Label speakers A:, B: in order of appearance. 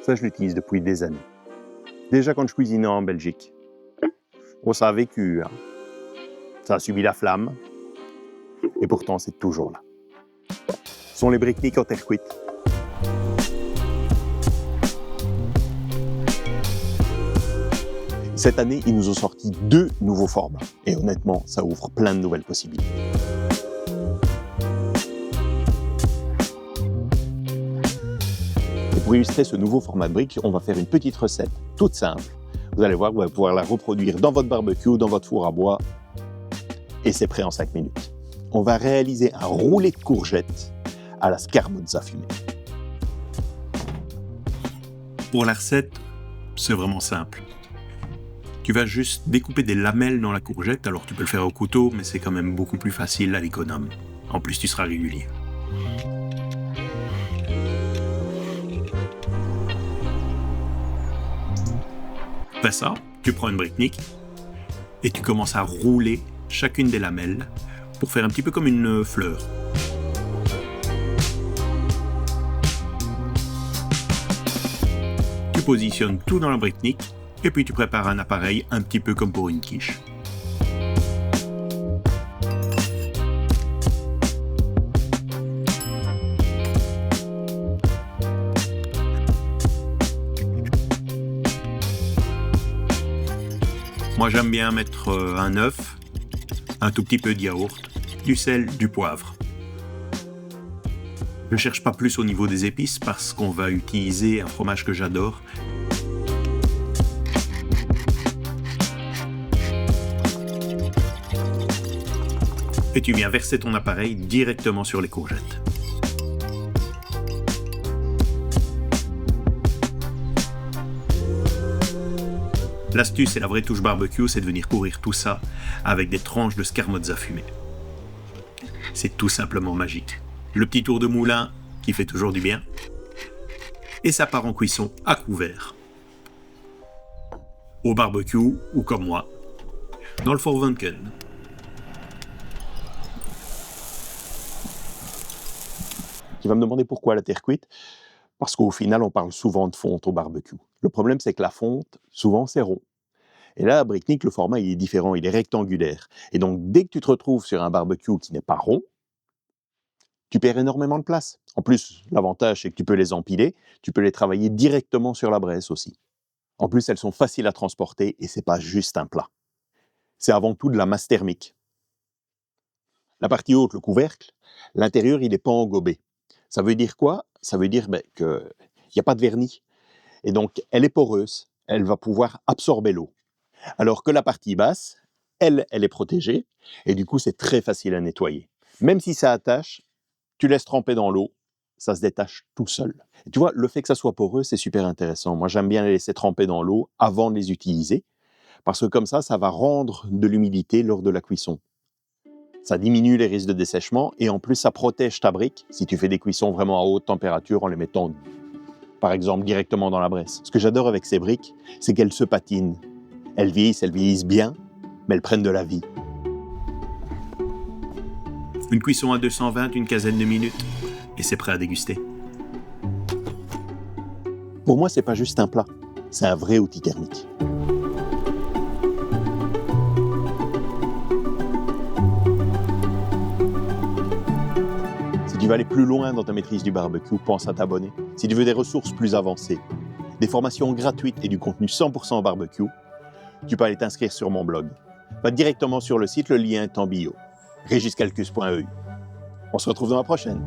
A: Ça, je l'utilise depuis des années. Déjà quand je cuisinais en Belgique. Oh, ça a vécu, hein. Ça a subi la flamme. Et pourtant, c'est toujours là. Ce sont les Bricknick en terre cuite. Cette année, ils nous ont sorti 2 nouveaux formats. Et honnêtement, ça ouvre plein de nouvelles possibilités. Et pour illustrer ce nouveau format de briques, on va faire une petite recette toute simple. Vous allez voir, vous allez pouvoir la reproduire dans votre barbecue, dans votre four à bois. Et c'est prêt en 5 minutes. On va réaliser un roulé de courgettes à la scarmozza fumée.
B: Pour la recette, c'est vraiment simple. Tu vas juste découper des lamelles dans la courgette, alors tu peux le faire au couteau, mais c'est quand même beaucoup plus facile à l'économe. En plus, tu seras régulier. Après ça, tu prends une Bricknick et tu commences à rouler chacune des lamelles pour faire un petit peu comme une fleur. Tu positionnes tout dans la Bricknick et puis tu prépares un appareil un petit peu comme pour une quiche. Moi j'aime bien mettre un œuf, un tout petit peu de yaourt, du sel, du poivre. Je ne cherche pas plus au niveau des épices parce qu'on va utiliser un fromage que j'adore. Et tu viens verser ton appareil directement sur les courgettes. L'astuce et la vraie touche barbecue, c'est de venir couvrir tout ça avec des tranches de scarmozza fumée. C'est tout simplement magique. Le petit tour de moulin qui fait toujours du bien. Et ça part en cuisson à couvert. Au barbecue, ou comme moi, dans le Vorvanken.
A: Tu vas me demander pourquoi la terre cuite? Parce qu'au final, on parle souvent de fonte au barbecue. Le problème, c'est que la fonte, souvent, c'est rond. Et là, à Bricknick, le format, il est différent, il est rectangulaire. Et donc, dès que tu te retrouves sur un barbecue qui n'est pas rond, tu perds énormément de place. En plus, l'avantage, c'est que tu peux les empiler, tu peux les travailler directement sur la braise aussi. En plus, elles sont faciles à transporter et c'est pas juste un plat. C'est avant tout de la masse thermique. La partie haute, le couvercle, l'intérieur, il n'est pas engobé. Ça veut dire quoi? Ça veut dire qu'il n'y a pas de vernis. Et donc, elle est poreuse, elle va pouvoir absorber l'eau. Alors que la partie basse, elle est protégée, et du coup, c'est très facile à nettoyer. Même si ça attache, tu laisses tremper dans l'eau, ça se détache tout seul. Et tu vois, le fait que ça soit poreux, c'est super intéressant. Moi, j'aime bien les laisser tremper dans l'eau avant de les utiliser, parce que comme ça va rendre de l'humidité lors de la cuisson. Ça diminue les risques de dessèchement, et en plus, ça protège ta brique si tu fais des cuissons vraiment à haute température en les mettant, par exemple, directement dans la braise. Ce que j'adore avec ces briques, c'est qu'elles se patinent. Elles vieillissent bien, mais elles prennent de la vie.
B: Une cuisson à 220, une quinzaine de minutes, et c'est prêt à déguster.
A: Pour moi, c'est pas juste un plat, c'est un vrai outil thermique. Si tu veux aller plus loin dans ta maîtrise du barbecue, pense à t'abonner. Si tu veux des ressources plus avancées, des formations gratuites et du contenu 100% barbecue, tu peux aller t'inscrire sur mon blog. Va directement sur le site, le lien est en bio. regiscalcus.eu. On se retrouve dans la prochaine.